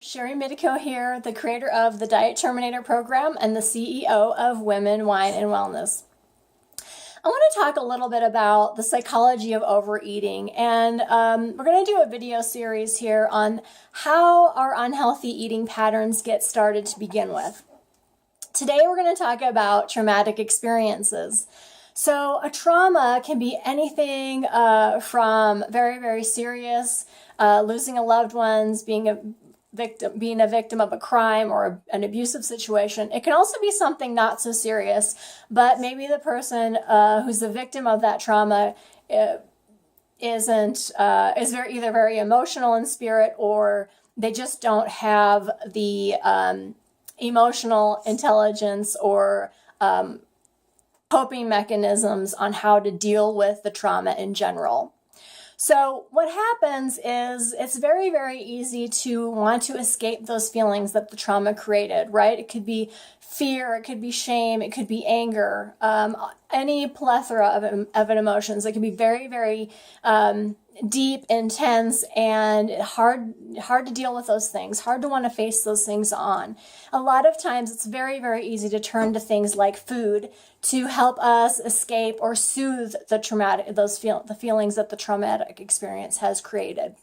Shari Mitteco here, the creator of the Diet Terminator program and the CEO of Women, Wine, and Wellness. I want to talk a little bit about the psychology of overeating, and we're going to do a video series here on how our unhealthy eating patterns get started to begin with. Today we're going to talk about traumatic experiences. So a trauma can be anything from very, very serious, losing a loved one, being a victim of a crime or an abusive situation. It can also be something not so serious, but maybe the person who's the victim of that trauma is either very emotional in spirit, or they just don't have the emotional intelligence or coping mechanisms on how to deal with the trauma in general. So what happens is it's very, very easy to want to escape those feelings that the trauma created, right? It could be fear, it could be shame, it could be anger, any plethora of emotions. It can be very, very deep, intense, and hard to deal with those things, hard to want to face those things on. A lot of times it's very, very easy to turn to things like food to help us escape or soothe the feelings that the traumatic experience has created.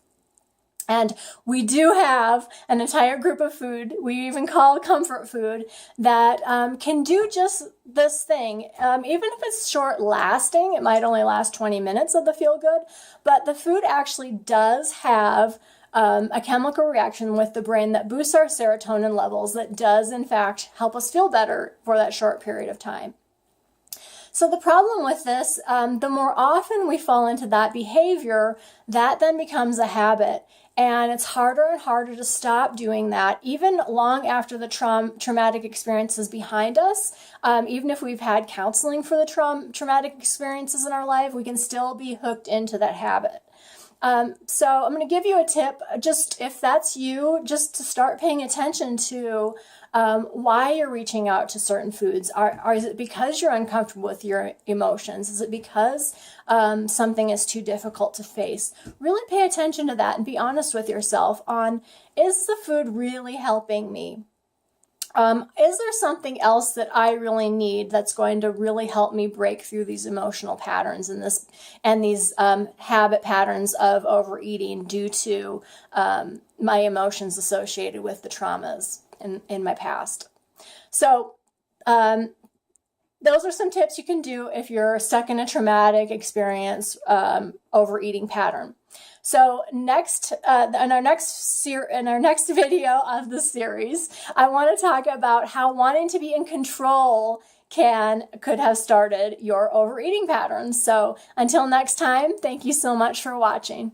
And we do have an entire group of food, we even call comfort food, that can do just this thing. Even if it's short lasting, it might only last 20 minutes of the feel good, but the food actually does have a chemical reaction with the brain that boosts our serotonin levels, that does in fact help us feel better for that short period of time. So the problem with this, the more often we fall into that behavior, that then becomes a habit. And it's harder and harder to stop doing that, even long after the traumatic experience is behind us. Even if we've had counseling for the traumatic experiences in our life, we can still be hooked into that habit. So I'm going to give you a tip, just if that's you, just to start paying attention to why you're reaching out to certain foods. Is it because you're uncomfortable with your emotions? Is it because something is too difficult to face? Really pay attention to that and be honest with yourself on, is the food really helping me? Is there something else that I really need that's going to really help me break through these emotional patterns and these habit patterns of overeating due to my emotions associated with the traumas in my past? So those are some tips you can do if you're stuck in a traumatic experience overeating pattern. So next, in our next video of the series, I want to talk about how wanting to be in control could have started your overeating patterns. So until next time, thank you so much for watching.